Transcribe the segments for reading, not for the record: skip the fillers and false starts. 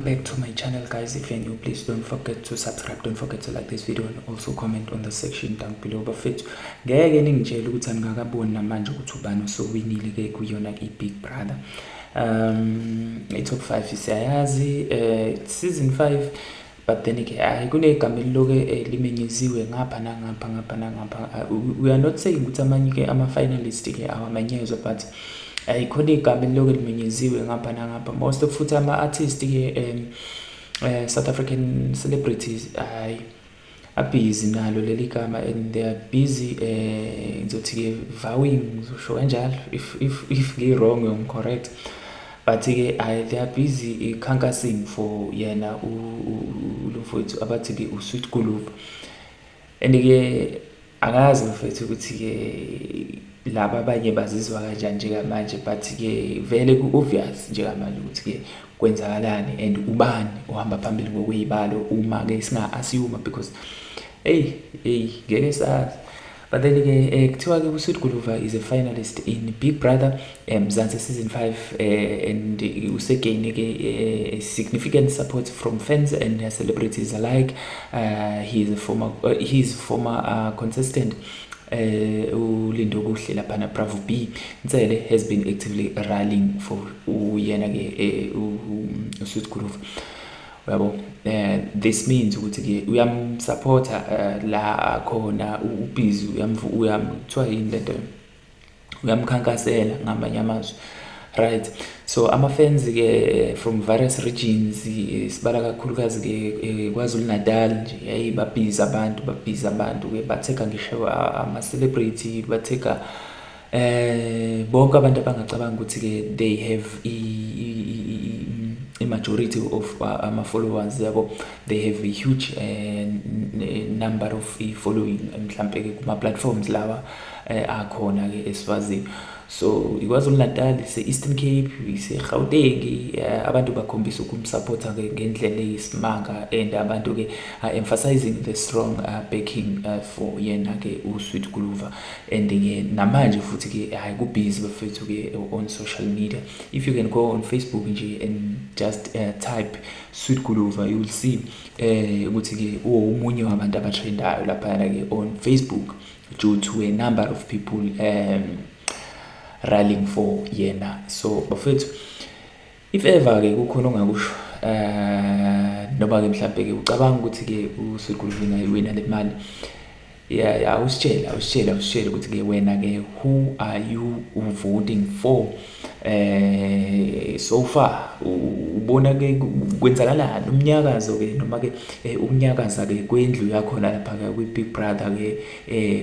Back to my channel, guys. If you're new, please don't forget to subscribe, don't forget to like this video and also comment on the section down below. Bafethu ngeke ningitshela ukuthi angikakaboni namanje ukuthi ubani osowinile ke kuyona iBig Brother. I-top 5 siyayazi, season 5, but then ke kunegama eliloke limenyeziwe ngapha nangapha. We are not saying ukuthi amanye ke ama-finalist ke awamanyezwa, but ikhona igama eliloke limenyeziwe ngapha nangapha. Most of futhi ama-artist ke South African celebrities busy nalo leli gama, and they are busy ngizothi ke vowing, ngizosho kanjalo if ngi-wrong I'm correct, but ke they are busy khankasing for yena umfowethu abathi ke uSweet Guluva. And ke angazi mfethu ukuthi ke laba abanye bazizwa kanjani njengamanje, but ke vele ku-obvious njengamanje ukuthi ke kwenzakalani and ubani ohamba phambili ngokweyibalo uma ke singa-assume, because ngeke sazi. But then ke kuthiwa ke uSweet Guluva is a finalist in Big Brother Mzansi season 5, and usegayine ke significant support from fans and celebrities alike. He is former contestant uLindo Kuhle laphana Bravo B Ntsele has been actively rallying for uyena ke uSweet Guluva. Yabo, this means ukuthi ke uyamsupporta la khona ubhizi, uyamthiwa yini lento, uyamkhankasela ngamanye amazwi, right? So ama-fans ke from various regions, sibala kakhulukazi ke KwaZulu Natal nje, babhizi abantu ke batheka ngisho ama-celebrity, batheka bonke abantu abangacabanga ukuthi ke they have a majority of ama-followers yabo, they have a huge number of following mhlampe ke kuma-platforms lawa akhona ke esiwazini. So iKwaZulu Natal, ise-Eastern Cape, ise-Gauteng, abantu bakhombisa ukumsupporta ngendlela eyisimanga, and abantu ke are emphasizing the strong backing for yena ke uSweet Guluva. And ke namanje futhi ke kubhizi bafethu ke on social media. If you can go on Facebook nje and just type Sweet Guluva, you will see ukuthi ke umunye wabantu abatrendayo lapha ke on Facebook due to a number of people rallying for yena. So bafethu, if ever ke kukhona ongakusho noma ke mhlambe ke ucabanga ukuthi ke uSweet Guluva wena le mali, usitshela ukuthi ke wena ke who are you voting for so far. Ubona ke kwenzakalani umnyakazo ke noma ke ukunyakaza ke kwendlu yakho lapha ke kwi-Big Brother ke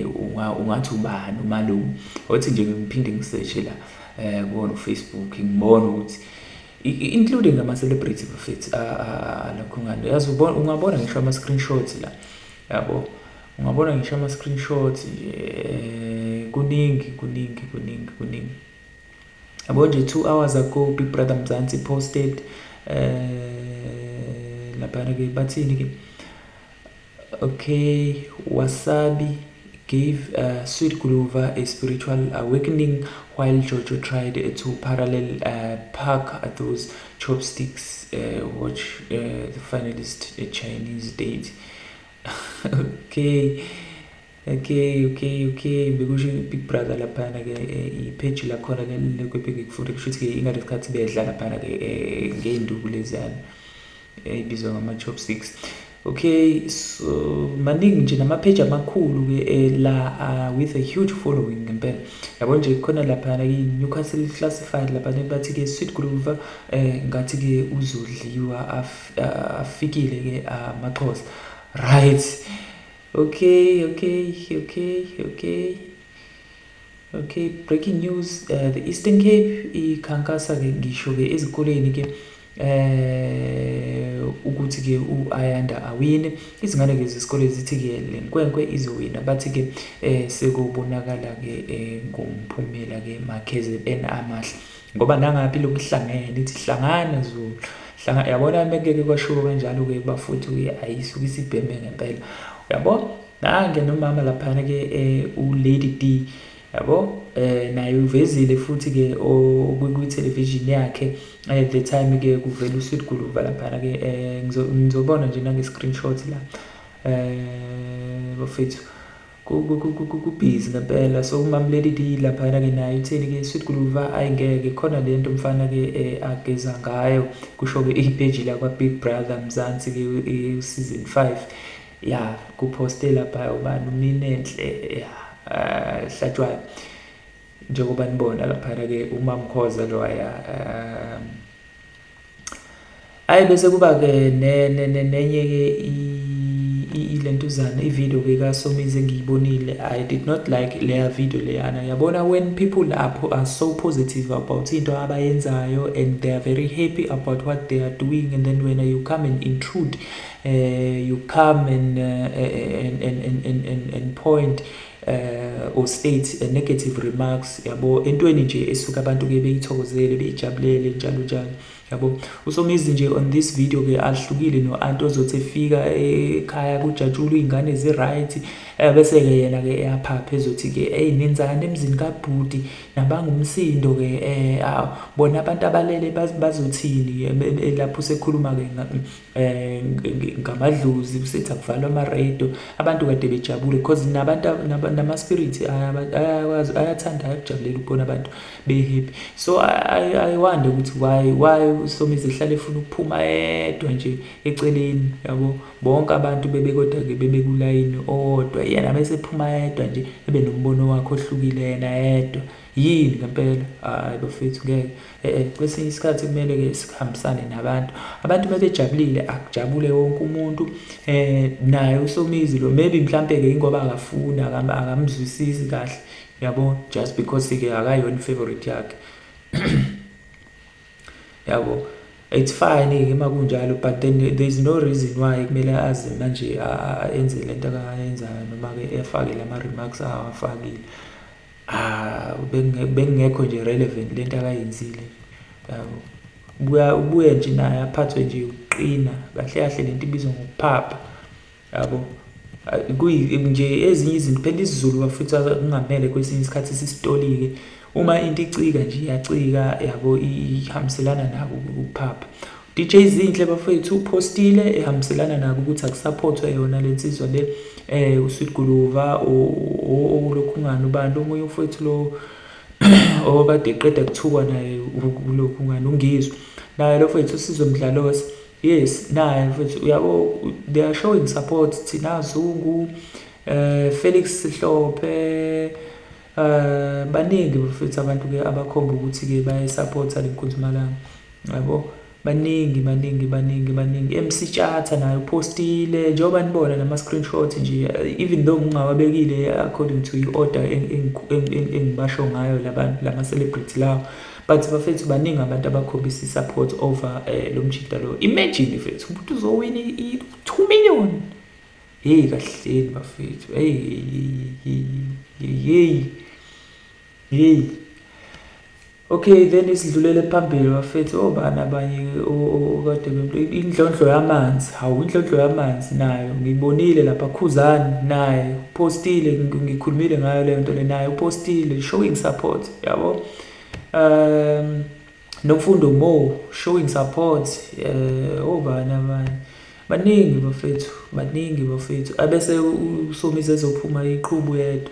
ungathi ubani umalume othi nje ngiphinde ngisearch la kuona Facebook ngibona ukuthi including ama-celebrity bafethu lakho ngani, yazi ungabona ngisho ama-screenshots la, yabo, ungabona ngisho ama-screenshots kuningi. Yabo nje 2 hours ago Big Brother Mzansi posted lapha ke bathini ke, okay, Wasabi gave Sweet Guluva a spiritual awakening while Jojo tried to parallel park those chopsticks. Watch the finalist Chinese date. Okay, bekusho Big Brother laphana ke ipage lakhona ke kwephike kufuthi kushuthi ke ingadi isikhathi bedla laphana ke ngeenduku lezana ebizwa ngama-chopsticks. Okay, so maningi nje nama-page amakhulu ke la with a huge following ngempela. Yabo nje khona laphana ke Newcastle Classified laphana bathi ke Sweet Guluva ngathi ke uzodliwa afikile ke amaXhosa, right? Okay, breaking news, the Eastern Cape ikhankasa ke ngisho ke ezikoleni ke ukuthi ke uAyanda awine. Izingane ke zesikole zithi ke le nkwenkwe izowina, bathi ke sekubonakala ke ngomphumela ke makheze amahle, ngoba nangapi lokuhlangene ithi hlangana Zulu, yabona mekeke kwashiwo kanjalo ke bafuthu ke ayisuka isibheme ngempela. Yabo, nange nomama laphana ke uLady D yabo. Naye uvezile futhi ke kwi television yakhe at the time ke kuvela uSweet Guluva lapha ke ngizobona nje nange screenshot la bafethu kubhizi ngempela. So umamleli di lapha ke naye utheni ke Sweet Guluva ayingeke khona lento mfana ke ageza ngayo, kusho ke ipage la kwa Big Brother Mzansi ke season 5 ya kuposte lapha ubani uMinenhle Hlatshwayo, njengoba nibona lapha ke uMamkhoza loya bese kuba ke nenye ke ilentuzana ivideo ke kaSomizi engiyibonile. I did not like leya video leyana, yabona, when people are so positive about into abayenzayo and they are very happy about what they are doing, and then when you come and intrude, you come and point or state negative remarks, yabo, entweni nje esuka abantu ke beyithokozele beyijabulele njalo njalo, yabo. uSomizi nje on this video ke ahlukile no anto ozothi efika ekhaya kujatshulwa ingane zi-right, bese ke yena ke eyaphapha ezothi ke hey nenzani emzini kaBhuti nabangumsindo ke bona abantu abalele bazothini, lapho sekhuluma ke ngamadlozi usethi akuvalwa ama-radio, abantu kade bejabule because nabantu nama-spirit ayathanda ukujabulela ukubona abantu be-happy. So I wonder ukuthi why uSomizi ehlale efuna ukuphuma yedwa nje eceleni, yabo. Bonke abantu bebekodwa ke bebekulayini odwa, yena bese ephuma yedwa nje ebe nombono wakhe ohlukile yena yedwa. Yini ngempela? Hayi bafethu ngeke. Kwesinye isikhathi kumele ke sihambisane nabantu mebejabulile akujabule wonke umuntu. Naye uSomizi lo maybe mhlambe ke ingoba akafuna akamzwisisi kahle, yabo, just because ke akayona favorite yakhe. Yabo, it's fine ke makunjalo, but then there is no reason why kumele aze manje enze lento akayenzayo noma ke efake lama remarks awafakile. Bengekho nje relevant lento akayenzile, yabo. Ubuye nje naye aphathwe nje uqina kahle kahle lento ibizwa ngokuphapha, yabo. Nje ezinye izinto phela isiZulu bafuthu kungamele kwesinye isikhathi sisitolike, uma into icika nje iyacika, yabo, ihambiselana nako ukuphapha. DJ Zinhle bafethu upostile ehambiselana nako ukuthi akusupportwe yona lensizwa le uSweet Guluva olokhungana ubani omunye ufethu lo okade eqeda kuthukwa naye ulokhungana ungizwe naye lo fethu uSizwe Mdlalosi. Yes, naye mfethu, yabo, they are showing support. Thina Zungu, Felix Sihlophe, baningi mfethu abantu ke abakhomba ukuthi ke bayasupporta leNkunzimalanga, yabo. Baningi. MC Tjatha naye upostile njengoba nibona nama screenshot nje, even though ngingawabekile according to i-order engibasho ngayo labantu lama celebrity lawo, but bafethu baningi abantu abakhombisa support over lo mjida lo. Imagine mfethu umuntu uzowina i-2 million. Hey kahleni bafethu, hey. Okay, then isidlulele phambili bafethu, obani abanye okade indlondlo yamanzi. Hawu, indlondlo yamanzi nayo ngibonile lapha Khuzani, naye postile, ngikhulumile ngayo le nto le, naye upostile showing support, yabo. Nomfundo Mo showing support, obani abanye baningi bafethu. Abese uSomizi ezophuma iqhubu yedwa.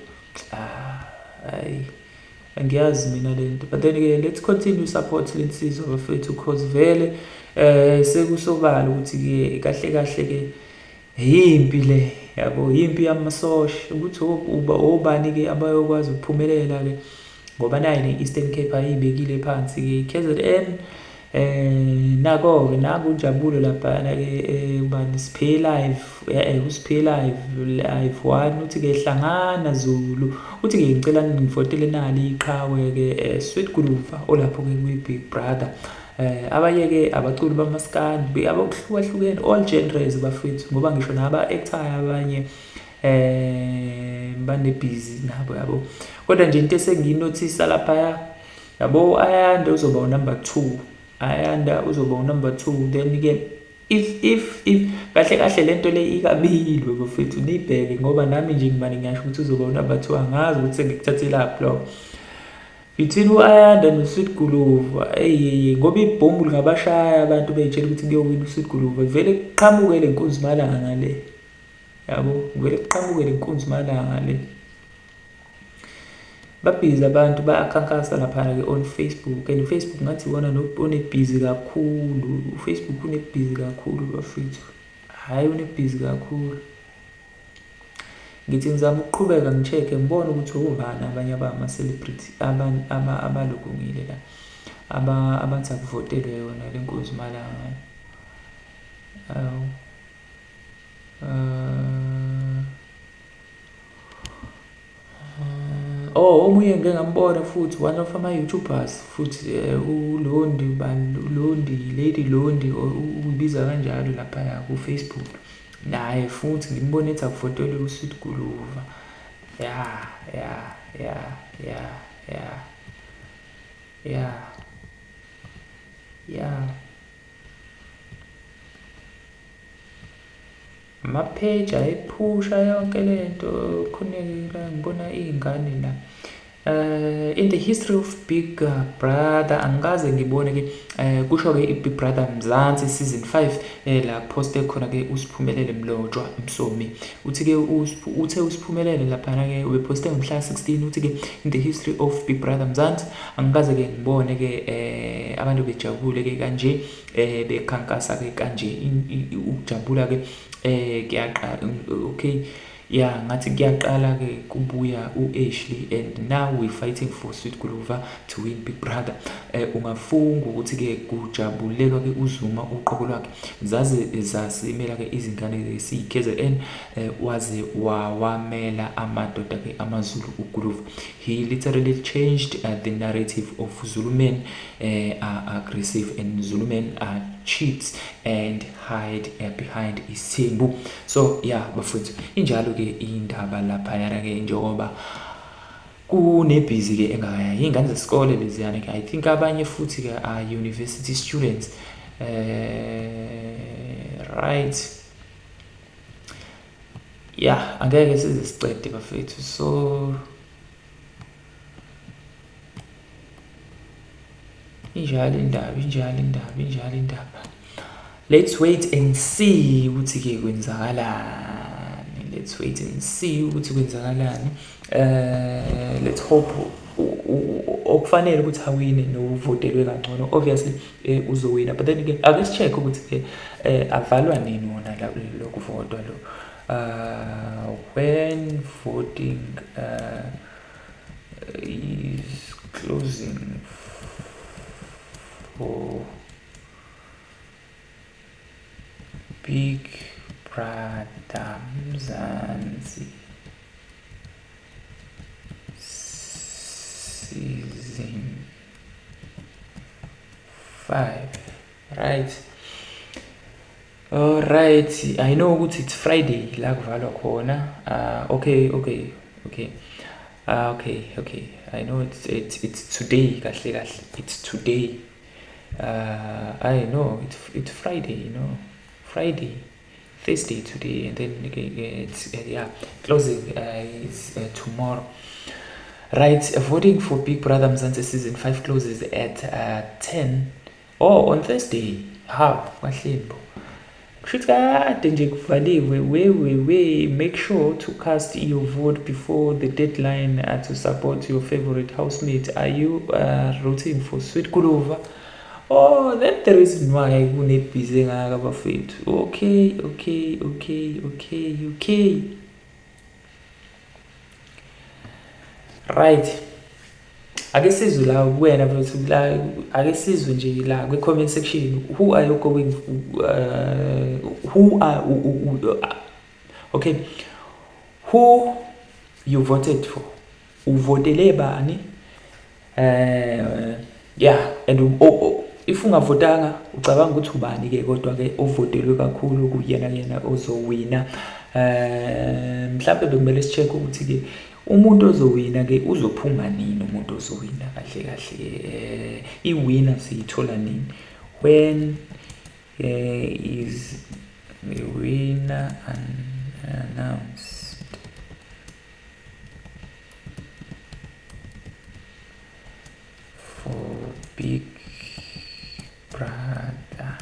Hayi, angiyazi mina lento, but then again let's continue support lensizwa bafethu because vele sekusobala ukuthi ke kahle ke yimpi le, yabo, yimpi yamasosha ukuthi obani ke abayokwazi ukuphumelela ke, ngoba naye ne-Eastern Cape ayibekile phansi ke KZN. Nako ke nakunjabulo lapha ke ubani Siphe Live, uSiphe Live 1 uthi ke hlangana Zulu, uthi ke ngicela ngivotele nali iqhawe ke Sweet Guluva olapho ke kwi-Big Brother. Abanye ke abaculi bamaskandi abakuhlukahlukene, all genres bafethu, ngoba ngisho naba-actor abanye bane-busy nabo, yabo. Kodwa nje into esengiyinothisa lapha, yabo, Ayanda uzoba number 2, then ke if kahle kahle lento le ikabili bafethu nibheke ngoba nami nje ngimane ngiyasho ukuthi uzoba unumber 2 angazi ukuthi sengikuthathela block between uAyanda noSweet Guluva ngoba ibhombu lingabashaya abantu beyitshela ukuthi kuyowina uSweet Guluva vele kuqhamuke lenkunzi malanga ngale yabo vele kuqhamuke lenkunzi malanga le babhizi abantu bayakhankasa lapha ke on Facebook and Facebook ngathi wona onebhizi kakhulu uFacebook unebhizi kakhulu bafethu hayi unebhizi kakhulu ngithi ngizama ukuqhubeka ngicheke ngibone ukuthi ubani abanye abama celebrity abalungile la abantu akuvotelwe yona lenkosi malanga omunye ngeke ngambona futhi one of ama YouTubers futhi uLondi Lady Londi ubiza kanjalo lapha ku Facebook naye futhi ngimbone ethi akufotelwe uSweet Guluva amapage ayiphusha yonke lento khonekela ngibona izingane la in the history of Big Brother angikaze ngibone ke kusho ke Big Brother Mzansi season 5 la poste khona ke uSiphumelele Mlotshwa Msomi uthi ke uthe uSiphumelele lapha ke ubeposte ngomhla 16 uthi ke in the history of Big Brother Mzansi angikaze ke ngibone ke abantu bejabule ke kanje bekhankasa ke kanje ukujabula ke kuyaqala okay yeah ngathi kuyaqala ke kubuya uAshley and now we fighting for Sweet Guluva to win Big Brother ungafunga ukuthi ke kujabulelwa ke uZuma uqobo lwakhe zaze zasimela ke izingane zesiKZN waze wawamela amadoda ke amaZulu uGuluva he literally changed the narrative of Zulu men are aggressive and Zulu men are cheats and hide behind isimbu so yeah bafuthu injalo ke indaba lapha yana ke njengoba kunebhizi ke engaya ingane zesikole leziyana ke I think abanye futhi ke are university students right yeah angeke sizicede bafethu so injalo indaba let's wait and see ukuthi ke kwenzakalani let's hope okufanele ukuthi awine novotelwe kangcono obviously uzowina but then again ake sicheck ukuthi ke avalwa nini wona lokuvotwa lo when voting is closing for Big Brother Mzansi season 5 right all right I know ukuthi it's Friday la kuvalwa khona okay I know it's today kahle it's today I know it's Friday you know Friday Thursday today and then it's closing is tomorrow right voting for Big Brother Mzansi season 5 closes at 10 on Thursday how mahlembo kushuthi kade nje kuvaliwe we make sure to cast your vote before the deadline to support your favorite housemate are you rooting for Sweet Guluva that's the reason why kunebhizi engaka bafethu okay right ake sizwe la kuwena bafethu la ake sizwe nje la kwi comment section who are you going who you voted for uvotele bani yeah and if ungavotanga ucabanga ukuthi ubani ke kodwa ke ovotelwe kakhulu kuyena ozowina mhlawumbe bekumele sicheck ukuthi ke umuntu ozowina ke uzophuma nini umuntu ozowina kahle iwinner siyithola nini when is the winner announced for Big Brother.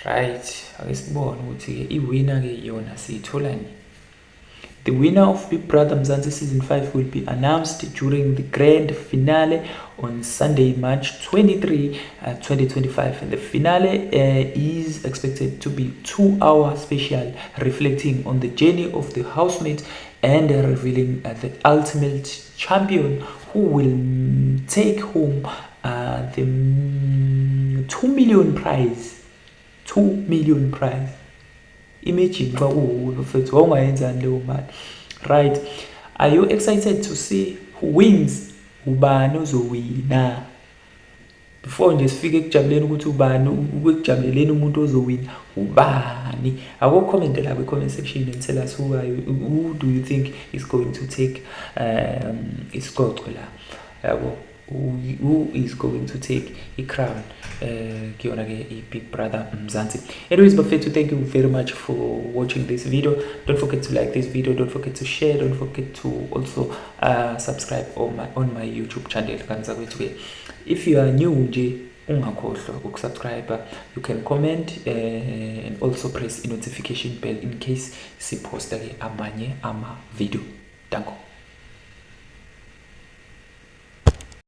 Right, ake sibone ukuthi ke iwinner ke yona siyitholani. The winner of Big Brother Mzansi Season 5 will be announced during the grand finale on Sunday, March 23, 2025. And the finale is expected to be 2-hour special, reflecting on the journey of the housemates and revealing the ultimate champion who will take home the 2 million prize. 2 million prize. Imagine xa uwufethu wawungayenzani leyo mali. Right, are you excited to see who wins? Ubani ozowina? Before nje sifike ekujabuleni ukuthi ubani ukujabuleleni umuntu ozowina ubani. Ako comment la kwi comment section and tell us who do you think is going to take isicoco la. Yabo, who is going to take a crown kuyona ke Big Brother Mzansi. Anyways, Bafethu, thank you very much for watching this video. Don't forget to like this video, don't forget to share, don't forget to also subscribe on my YouTube channel. If you are new nje ungakhohlwa ukusubscribe, you can comment and also press the notification bell in case siposta ke amanye ama video. Danko.